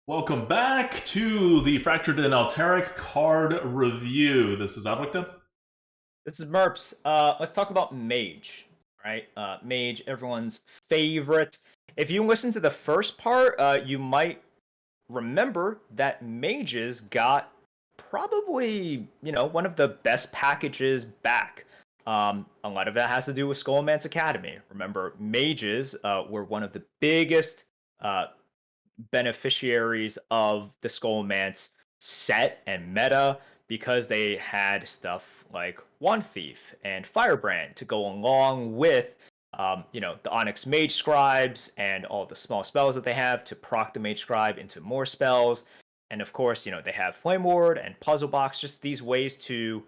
Welcome back to the Fractured and Alterac card review. This is Ablicton. This is Merps. Let's talk about Mage, right? Mage, everyone's favorite. If you listen to the first part, you might remember that Mages got probably, one of the best packages back. A lot of that has to do with Skullman's Academy. Remember, Mages were one of the biggest beneficiaries of the Skullman's set and meta because they had stuff like Wand Thief and Firebrand to go along with, the Onyx Mage Scribes and all the small spells that they have to proc the Mage Scribe into more spells. And of course, they have Flame Ward and Puzzle Box, just these ways to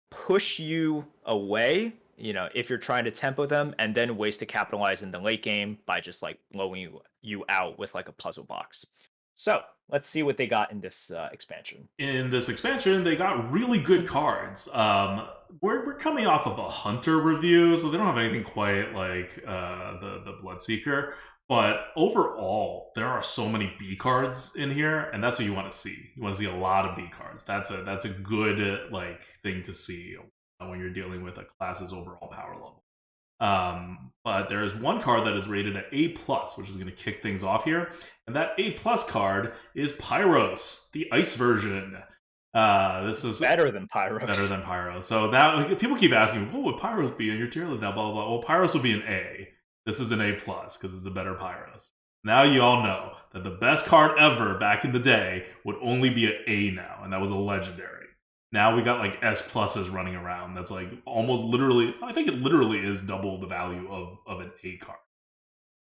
push you away, if you're trying to tempo them, and then ways to capitalize in the late game by just like blowing you out with like a puzzle box. So let's see what they got in this expansion. In this expansion, they got really good cards. We're coming off of a Hunter review, so they don't have anything quite like the Bloodseeker. But overall, there are so many B cards in here, and that's what you want to see. You want to see a lot of B cards. That's a good thing to see when you're dealing with a class's overall power level. But there is one card that is rated at A+, which is going to kick things off here. And that A+ card is Pyros, the ice version. This is better than Pyros. Better than Pyros. So now people keep asking, what would Pyros be on your tier list now? Blah, blah, blah. Well, Pyros will be an A. This is an A+, because it's a better Pyros. Now you all know that the best card ever back in the day would only be an A now, and that was a legendary. Now we got like S pluses running around. That's like almost literally, I think it literally is double the value of an A card.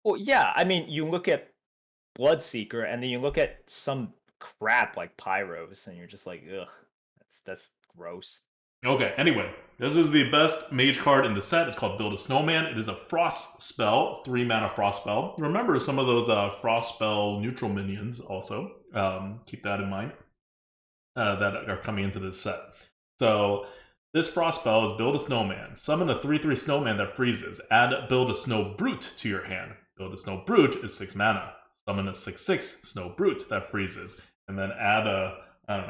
Well, yeah, I mean, you look at Bloodseeker, and then you look at some crap like Pyros, and you're just like, ugh, that's gross. Okay, anyway, this is the best mage card in the set. It's called Build a Snowman. It is a frost spell, 3-mana frost spell. Remember some of those frost spell neutral minions also. Keep that in mind. That are coming into this set. So this frost spell is Build a Snowman. Summon a 3/3 snowman that freezes. Add Build a Snow Brute to your hand. Build a Snow Brute is 6 mana. Summon a 6/6 Snow Brute that freezes. And then add a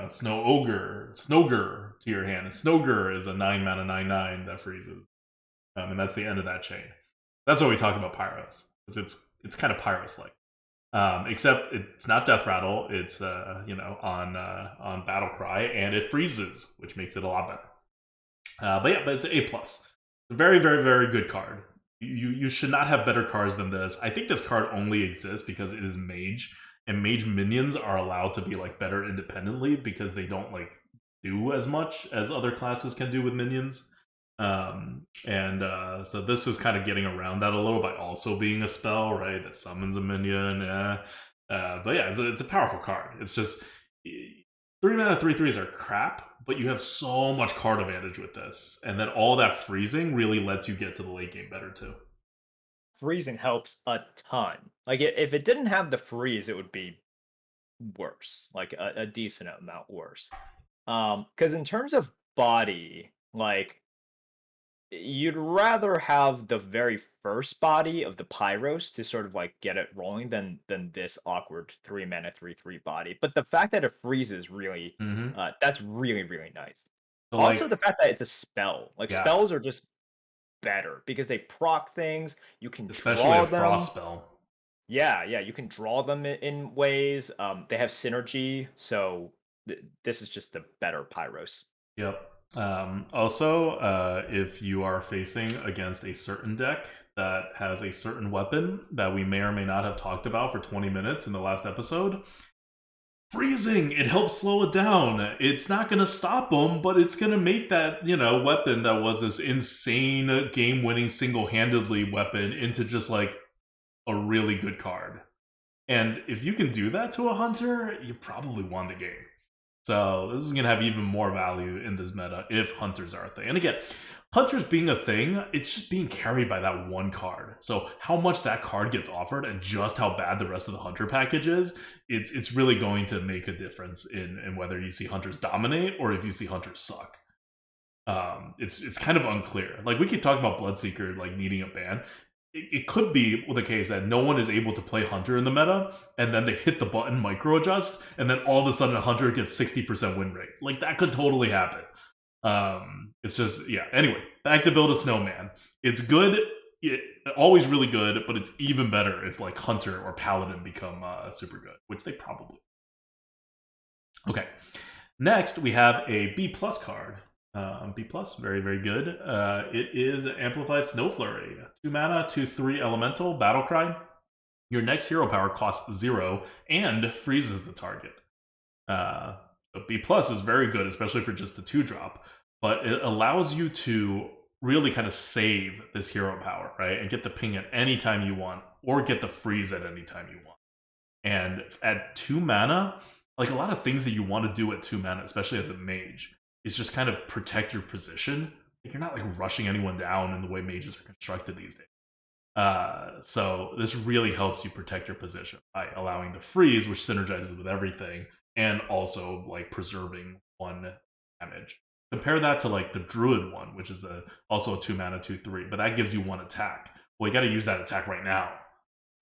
Snow Ogre, Snowgur to your hand. And Snowgur is a 9 mana 9/9 that freezes. And that's the end of that chain. That's what we talk about Pyros. It's kind of Pyros-like. Except it's not Death Rattle. It's on Battle Cry, and it freezes, which makes it a lot better. But it's an A+. It's a very, very, very good card. You should not have better cards than this. I think this card only exists because it is Mage, and Mage minions are allowed to be like better independently because they don't like do as much as other classes can do with minions. So this is kind of getting around that a little by also being a spell, right? That summons a minion. But yeah, it's a powerful card. It's just 3-mana 3/3s are crap, but you have so much card advantage with this, and then all that freezing really lets you get to the late game better too. Freezing helps a ton. Like if it didn't have the freeze, it would be worse, like a decent amount worse. Because in terms of body, like you'd rather have the very first body of the Pyros to sort of like get it rolling than this awkward 3-mana 3/3 body. But the fact that it freezes really, that's really really nice. So Also, the fact that it's a spell, like yeah. spells are just better because they proc things. You can Especially draw a them. frost spell. Yeah, you can draw them in ways. They have synergy, so this is just the better Pyros. Yep. Also, if you are facing against a certain deck that has a certain weapon that we may or may not have talked about for 20 minutes in the last episode, freezing, it helps slow it down. It's not going to stop them, but it's going to make that, weapon that was this insane game-winning single-handedly weapon into just like a really good card. And if you can do that to a hunter, you probably won the game. So this is going to have even more value in this meta if hunters are a thing. And again, hunters being a thing, it's just being carried by that one card. So how much that card gets offered and just how bad the rest of the hunter package is, it's really going to make a difference in whether you see hunters dominate or if you see hunters suck. It's kind of unclear. Like we keep talking about Bloodseeker like needing a ban. it could be the case that no one is able to play Hunter in the meta, and then they hit the button micro adjust, and then all of a sudden Hunter gets 60% win rate. Like that could totally happen. It's just yeah. Anyway, back to Build a Snowman. It's good. Always really good, but it's even better if like Hunter or Paladin become super good, which they probably. Okay. Next, we have a B plus card. B plus, very, very good. It is Amplified Snow Flurry. 2 mana, 2/3 elemental, battle cry. Your next hero power costs 0 and freezes the target. So B plus is very good, especially for just the 2-drop, but it allows you to really kind of save this hero power, right? And get the ping at any time you want, or get the freeze at any time you want. And at 2 mana, like a lot of things that you want to do at 2 mana, especially as a mage, is just kind of protect your position. Like you're not like rushing anyone down in the way mages are constructed these days. So this really helps you protect your position by allowing the freeze, which synergizes with everything, and also like preserving 1 damage. Compare that to like the Druid one, which is also a 2 mana 2/3, but that gives you 1 attack. Well, you got to use that attack right now.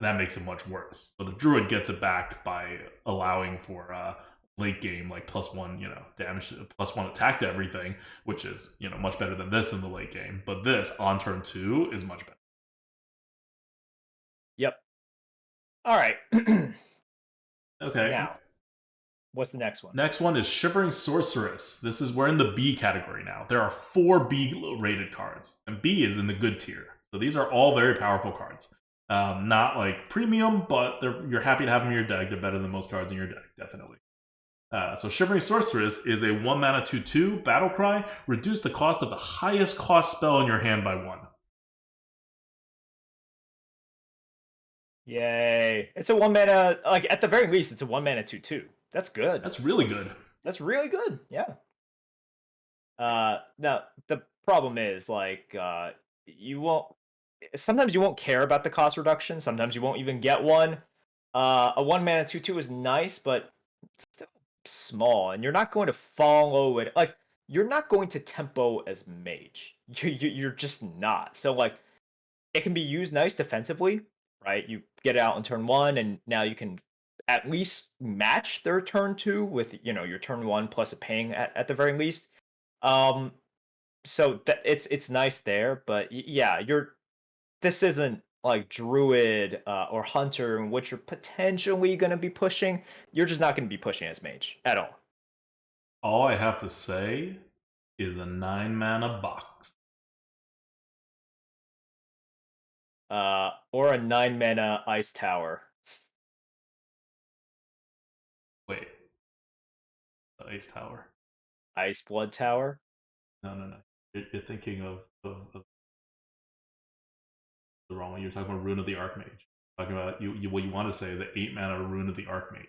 That makes it much worse. So the Druid gets it back by allowing for late game like +1, damage, +1 attack to everything, which is much better than this in the late game. But this on turn 2 is much better. Yep. All right. Okay. Now, what's the next one? Next one is Shivering Sorceress. This is we're in the B category now. There are 4 B rated cards, and B is in the good tier. So these are all very powerful cards. Not like premium, but you're happy to have them in your deck. They're better than most cards in your deck, definitely. So Shivering Sorceress is a 1 mana 2/2 battle cry. Reduce the cost of the highest cost spell in your hand by 1. Yay! It's a 1 mana. Like at the very least, it's a 1 mana 2/2. That's good. That's really good. That's really good. Yeah. Now the problem is like you won't. Sometimes you won't care about the cost reduction. Sometimes you won't even get one. A 1 mana 2/2 is nice, but it's still small, and you're not going to follow it. Like you're not going to tempo as mage. You're just not. So like it can be used nice defensively, right? You get it out in turn 1, and now you can at least match their turn 2 with your turn 1 plus a ping at the very least. So that it's nice there, but yeah, this isn't like Druid or Hunter, in which you're potentially going to be pushing. You're just not going to be pushing as mage at all. All I have to say is a 9 mana box. Or a 9 mana Ice Tower. Wait. The Ice Tower. Ice Blood Tower? No. You're thinking of the wrong one. You're talking about Rune of the Arc Mage. Talking about what you want to say is an 8 mana Rune of the Arc Mage.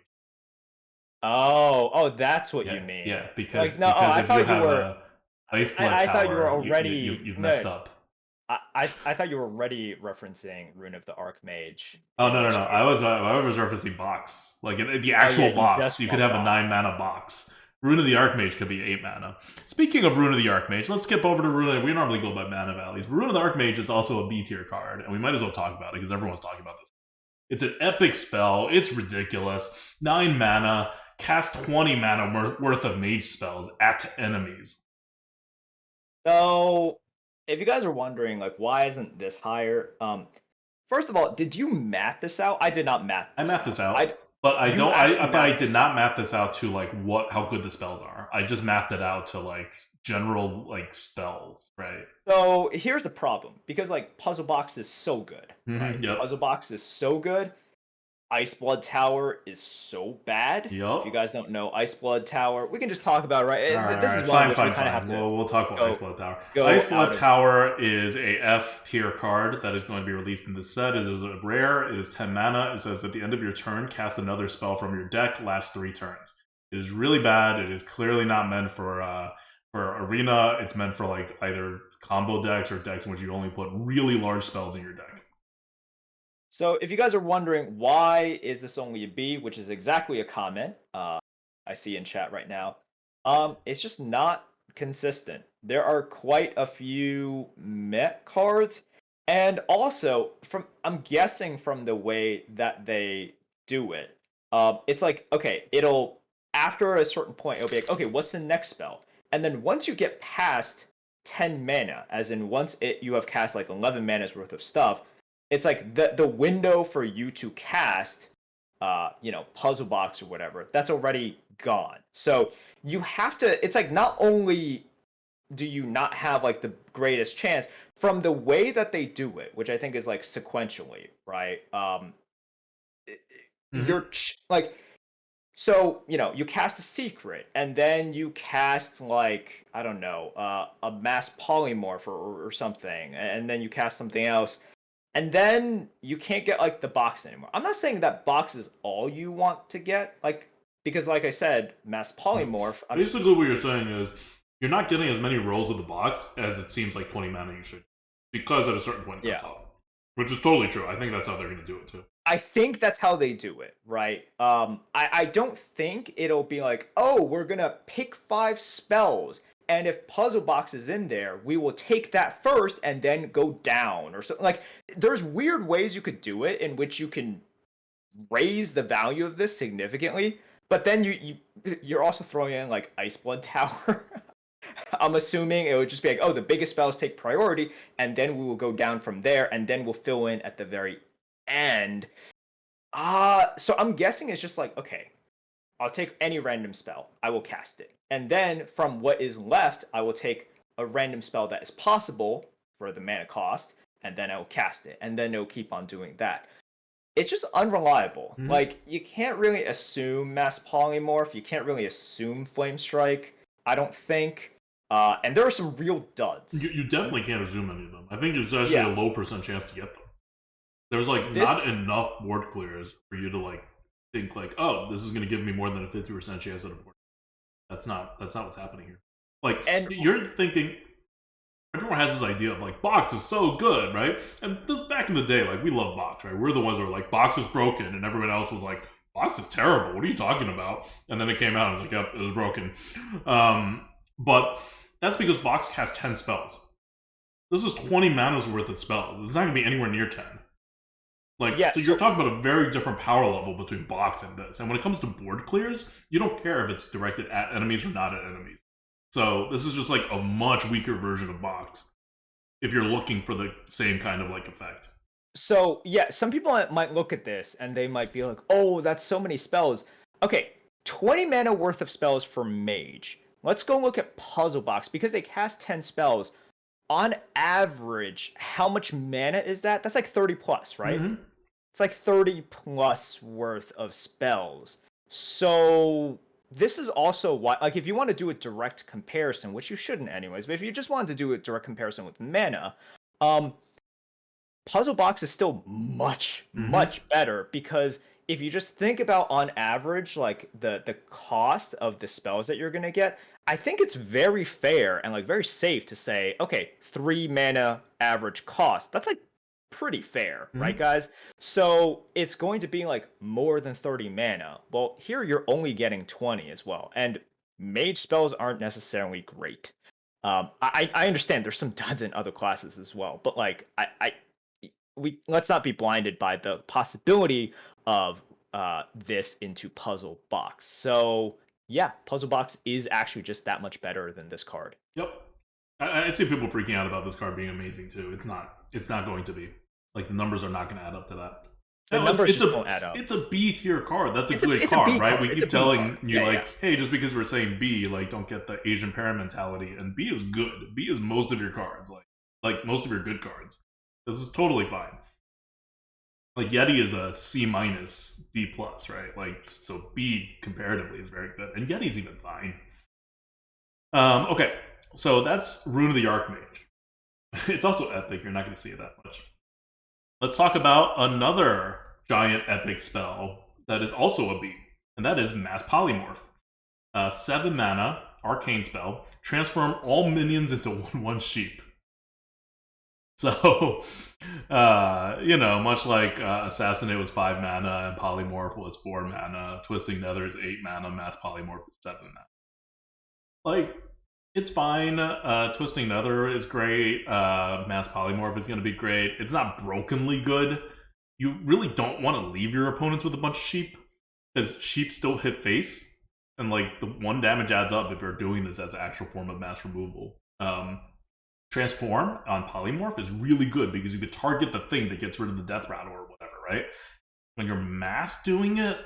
Oh, that's what Yeah, you mean. yeah, because I if thought you you have were. a Ice Blood I Tower, thought you were already. you've messed up. I thought you were already referencing Rune of the Arc Mage. Oh no! I was referencing box, like in the actual box. You could have a 9 mana box. Rune of the Arc Mage could be 8 mana. Speaking of Rune of the Arc Mage, let's skip over to Rune. We normally go by mana values, but Rune of the Arc Mage is also a B tier card, and we might as well talk about it because everyone's talking about this. It's an epic spell. It's ridiculous. 9 mana, cast 20 mana worth of mage spells at enemies. So, if you guys are wondering, like, why isn't this higher? First of all, did you math this out? I did not math. I mapped this out. But I don't. I did not map this out to like how good the spells are. I just mapped it out to like general like spells, right? So here's the problem, because like Puzzle Box is so good, right? Yep. Puzzle Box is so good. Ice Blood Tower is so bad. Yep. If you guys don't know Ice Blood Tower, we can just talk about it, right? All this right, is one fine. we kind of have to. We'll talk about Ice Blood Tower. Ice Blood Tower is a F tier card that is going to be released in this set. It is a rare. It is 10 mana. It says at the end of your turn, cast another spell from your deck. Last 3 turns. It is really bad. It is clearly not meant for Arena. It's meant for like either combo decks or decks in which you only put really large spells in your deck. So if you guys are wondering why is this only a B, which is exactly a comment I see in chat right now, it's just not consistent. There are quite a few mech cards And also, I'm guessing from the way that they do it, it's like, okay, it'll after a certain point, it'll be like, okay, what's the next spell? And then once you get past 10 mana, as in once you have cast like 11 mana's worth of stuff, it's like the window for you to cast, puzzle box or whatever, that's already gone. So you have to. It's like not only do you not have like the greatest chance from the way that they do it, which I think is like sequentially, right? Mm-hmm. You're like, so you cast a secret, and then you cast like I don't know, a mass polymorph or something, and then you cast something else, and then you can't get like the box anymore. I'm not saying that box is all you want to get, like because like I said, mass polymorph. Basically, what you're saying is you're not getting as many rolls of the box as it seems like 20 mana you should, because at a certain point it cuts off, which is totally true. I think that's how they're going to do it too. I think that's how they do it, right? I don't think it'll be like, oh, we're gonna pick 5 spells, and if puzzle box is in there, we will take that first and then go down or something. Like, there's weird ways you could do it in which you can raise the value of this significantly, but then you're also throwing in like Ice Blood Tower. I'm assuming it would just be like, oh, the biggest spells take priority, and then we will go down from there, and then we'll fill in at the very end. So I'm guessing it's just like, okay, I'll take any random spell, I will cast it. And then from what is left, I will take a random spell that is possible for the mana cost, and then I will cast it. And then it'll keep on doing that. It's just unreliable. Mm-hmm. Like, you can't really assume Mass Polymorph, you can't really assume Flame Strike, I don't think. And there are some real duds. You definitely can't assume any of them. I think there's actually a low % chance to get them. There's like not enough board clears for you to like think like, oh, this is going to give me more than a 50% chance at a board. That's not what's happening here. Like, and you're thinking, everyone has this idea of like, box is so good, right? And this back in the day, like, we love box, right? We're the ones who were like, box is broken, and everyone else was like, box is terrible. What are you talking about? And then it came out, and I was like, yep, it was broken. But that's because box casts 10 spells. This is 20 mana's worth of spells. It's not going to be anywhere near 10. Like, so you're talking about a very different power level between box and this. And when it comes to board clears, you don't care if it's directed at enemies or not at enemies. So this is just like a much weaker version of box if you're looking for the same kind of like effect. So yeah, some people might look at this and they might be like, oh, that's so many spells. Okay, 20 mana worth of spells for Mage. Let's go look at Puzzle Box, because they cast 10 spells. On average, how much mana is that? That's like 30 plus, right? Mm-hmm. It's like 30 plus worth of spells. So this is also why, like, if you want to do a direct comparison, which you shouldn't anyways, but if you just wanted to do a direct comparison with mana, Puzzle Box is still much better, because if you just think about on average, like the cost of the spells that you're gonna get, I think it's very fair and like very safe to say, okay, 3 mana average cost. That's like pretty fair, right, guys? So it's going to be like more than 30 mana. Well, here you're only getting 20 as well, and mage spells aren't necessarily great. I understand there's some duds in other classes as well, but like let's not be blinded by the possibility of this into Puzzle Box. So yeah, Puzzle Box is actually just that much better than this card. Yep. I see people freaking out about this card being amazing too. It's not going to be. Like, the numbers are not going to add up to that. The numbers just won't add up. It's a B tier card. That's a good card, right? We keep telling you, like, hey, just because we're saying B, like, don't get the Asian parent mentality. And B is good. B is most of your cards, like most of your good cards. This is totally fine. Like, Yeti is a C minus, D plus, right? Like, so B comparatively is very good, and Yeti's even fine. Okay, so that's Rune of the Arc Mage. It's also epic. You're not going to see it that much. Let's talk about another giant epic spell that is also a B, and that is Mass Polymorph. 7 mana, arcane spell, transform all minions into 1/1 sheep. So, much like Assassinate was 5 mana and Polymorph was 4 mana, Twisting Nether is 8 mana, Mass Polymorph is 7 mana. Like, It's fine. Twisting Nether is great. Mass Polymorph is going to be great. It's not brokenly good. You really don't want to leave your opponents with a bunch of sheep, because sheep still hit face, and like the one damage adds up if you're doing this as an actual form of mass removal. Transform on Polymorph is really good because you could target the thing that gets rid of the death rattle or whatever, right? When you're mass doing it,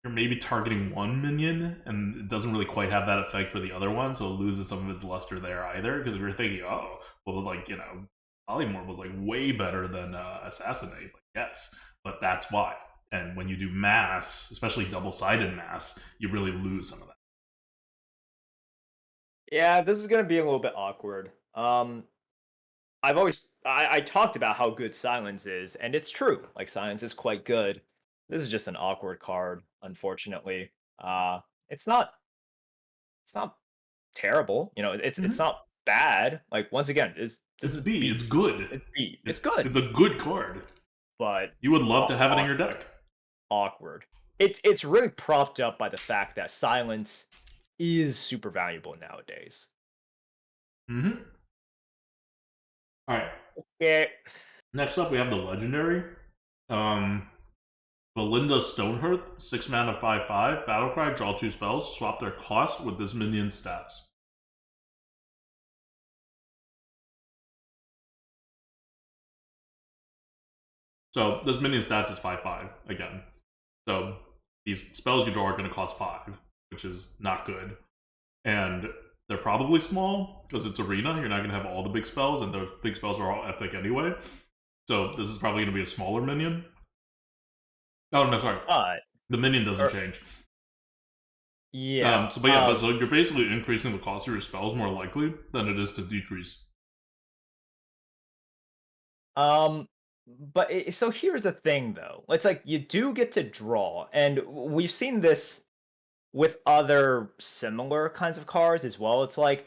you're maybe targeting one minion, and it doesn't really quite have that effect for the other one, so it loses some of its luster there either. Because if you're thinking, oh, well, like, Polymorph was like way better than Assassinate, like, yes, but that's why. And when you do mass, especially double-sided mass, you really lose some of that. Yeah, this is gonna be a little bit awkward. I talked about how good Silence is, and it's true. Like Silence is quite good. This is just an awkward card, unfortunately. It's not terrible. You know, it's Mm-hmm. not bad. Like once again, this It's is B. It's B. good. It's B. It's It's good, it's a good card. but You would love to have it in your awkward. deck. Awkward. It's really propped up by the fact that Silence is super valuable nowadays. Mm-hmm. All right. Yeah. Next up, we have the legendary. Um, Belinda Stonehearth, 6 mana, 5/5. Battlecry, draw 2 spells. Swap their cost with this minion's stats. So this minion stats is 5/5 again. So these spells you draw are going to cost 5, which is not good. And they're probably small because it's arena. You're not going to have all the big spells, and the big spells are all epic anyway. So this is probably going to be a smaller minion. Oh no, sorry. But The minion doesn't er, change. yeah. So you're basically increasing the cost of your spells more likely than it is to decrease. Um, so here's the thing, though. It's like you do get to draw, and we've seen this with other similar kinds of cards as well. It's like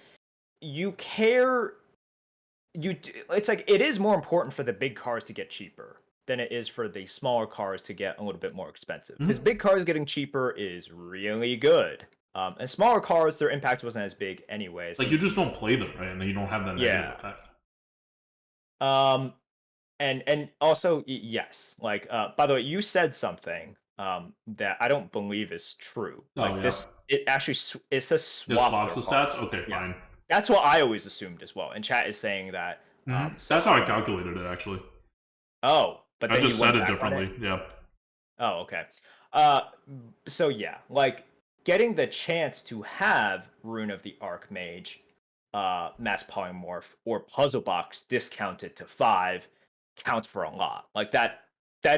you care. It's like it is more important for the big cards to get cheaper than it is for the smaller cars to get a little bit more expensive. Because Mm-hmm. big cars getting cheaper is really good. And smaller cars, their impact wasn't as big anyway. So Like you just don't play them, right? And then you don't have that negative yeah. effect. Um, and also yes, like by the way, you said something that I don't believe is true. Oh Like yeah. this, it actually it says Just swap swaps their the stats? costs. Okay, Yeah, fine. that's what I always assumed as well. And chat is saying that. That's how I So calculated it, actually. oh, but I then just you said went it back on it. differently. Yeah. Oh, okay. Uh, so yeah, like getting the chance to have Rune of the Arc Mage, Mass Polymorph, or Puzzle Box discounted to 5 counts for a lot. Like that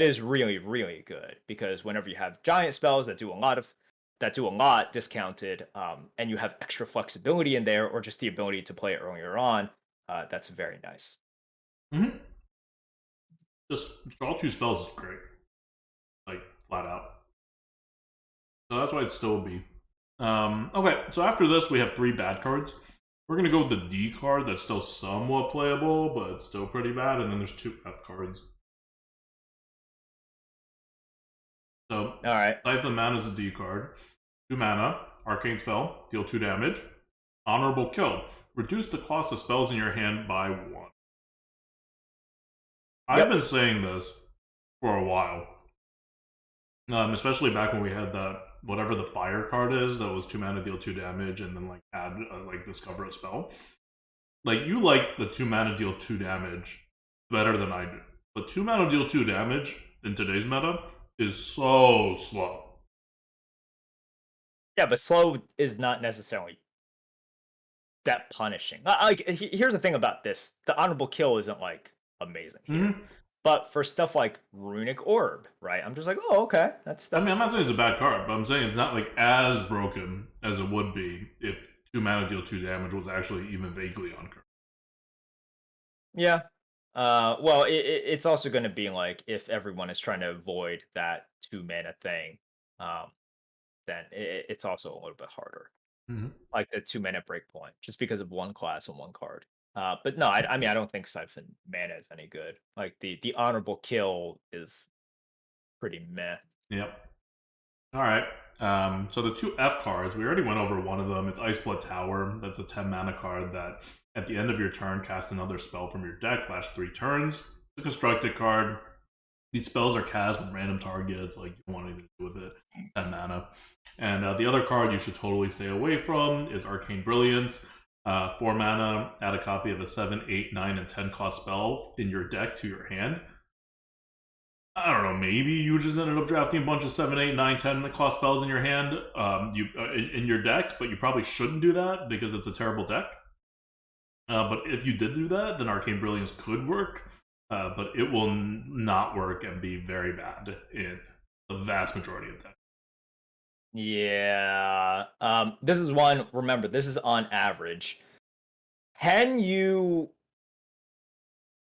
is really, really good because whenever you have giant spells that do a lot discounted, and you have extra flexibility in there, or just the ability to play it earlier on, that's very nice. Mm-hmm. Just draw 2 spells is great. Like, flat out. So that's why it's still a B. Okay, so after this, we have 3 bad cards. We're going to go with the D card that's still somewhat playable, but it's still pretty bad. And then there's 2 F cards. So, All right. Siphon Mana is a D card. 2 mana, Arcane Spell, deal 2 damage. Honorable Kill, reduce the cost of spells in your hand by 1. I've Yep. been saying this for a while. Especially back when we had that whatever the fire card is that was 2 mana, deal 2 damage, and then like add like discover a spell. Like you like the 2 mana, deal 2 damage better than I do, but 2 mana, deal 2 damage in today's meta is so slow. Yeah, but slow is not necessarily that punishing. Like, here's the thing about this: the honorable kill isn't like amazing here, Mm-hmm. but for stuff like runic orb, right? I'm just like, oh, okay, I mean, I'm that's not saying it's a bad card, but I'm saying it's not like as broken as it would be if 2 mana, deal 2 damage was actually even vaguely on curve. yeah. Well, it's also going to be like if everyone is trying to avoid that 2 mana thing, um, then it's also a little bit harder. Mm-hmm. Like the 2 mana breakpoint, just because of one class and one card. But no, I mean I don't think Siphon Mana is any good. Like the honorable kill is pretty meh. Yep. All right. So the two F cards, we already went over one of them. It's Iceblood Tower. That's a 10 mana card that at the end of your turn, cast another spell from your deck, last 3 turns. It's a constructed card. These spells are cast with random targets, like you don't want anything to do with it. 10 mana. And the other card you should totally stay away from is Arcane Brilliance. 4 mana, add a copy of a 7, 8, 9, and 10 cost spell in your deck to your hand. I don't know, maybe you just ended up drafting a bunch of 7, 8, 9, 10 cost spells in your hand, in your deck, but you probably shouldn't do that because it's a terrible deck. But if you did do that, then Arcane Brilliance could work, but it will not work and be very bad in the vast majority of decks. Yeah. This is one, remember, this is on average. Can you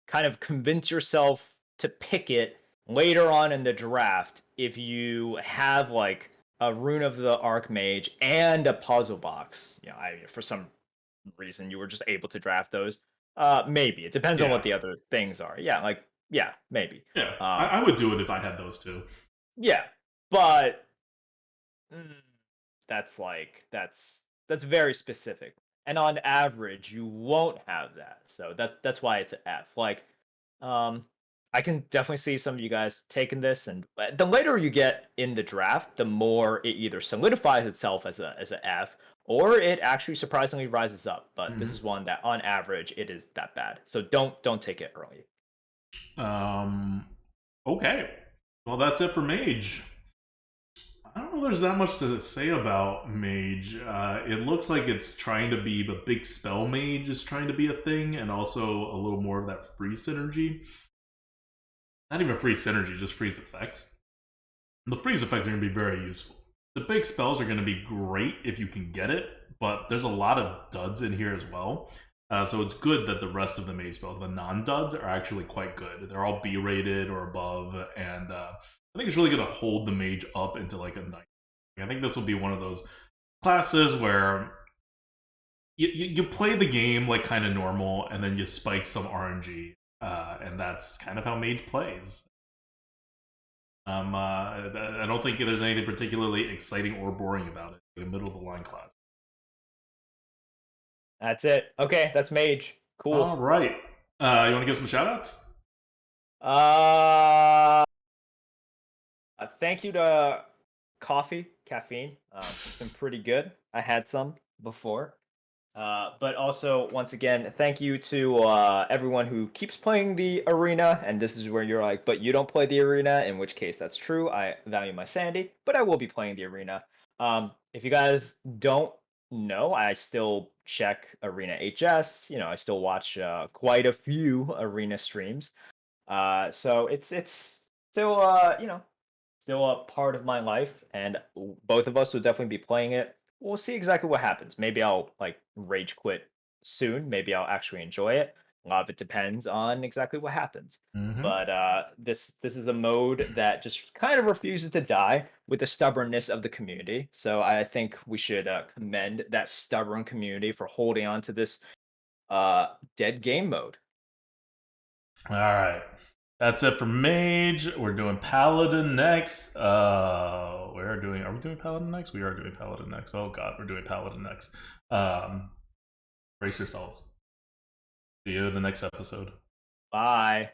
kind of convince yourself to pick it later on in the draft if you have like a Rune of the Arc Mage and a puzzle box? You know, for some reason you were just able to draft those. Maybe. It depends on what the other things are. Yeah, like, yeah, maybe. Yeah, I would do it if I had those two. Yeah, but that's very specific. And on average, you won't have that. So that's why it's an F. Like, I can definitely see some of you guys taking this, and the later you get in the draft, the more it either solidifies itself as an F, or it actually surprisingly rises up. But this is one that, on average, it is that bad. So don't take it early. Okay. Well, that's it for Mage. I don't know there's that much to say about Mage. It looks like it's trying to be, the big spell Mage is trying to be a thing, and also a little more of that free synergy. Not even free synergy, just freeze effects. The freeze effects are going to be very useful. The big spells are going to be great if you can get it, but there's a lot of duds in here as well. So it's good that the rest of the Mage spells, the non-duds, are actually quite good. They're all B-rated or above, and I think it's really going to hold the Mage up into like a 9. I think this will be one of those classes where you play the game like kind of normal, and then you spike some RNG, and that's kind of how Mage plays. I don't think there's anything particularly exciting or boring about it. Like a middle of the line class. That's it. Okay, that's Mage. Cool. All right. You want to give some shoutouts? Thank you to caffeine. It's been pretty good. I had some before. But also, once again, thank you to everyone who keeps playing the arena. And this is where you're like, but you don't play the arena, in which case that's true. I value my sanity, but I will be playing the arena. If you guys don't know, I still check Arena HS. You know, I still watch quite a few arena streams. So it's still still a part of my life, and both of us will definitely be playing it. We'll see exactly what happens. Maybe I'll like rage quit soon. Maybe I'll actually enjoy it. A lot of it depends on exactly what happens. But this is a mode that just kind of refuses to die with the stubbornness of the community. So I think we should commend that stubborn community for holding on to this dead game mode. All right. That's it for Mage. We're doing Paladin next. Are we doing Paladin next? We are doing Paladin next. Oh god, we're doing Paladin next. Brace yourselves. See you in the next episode. Bye.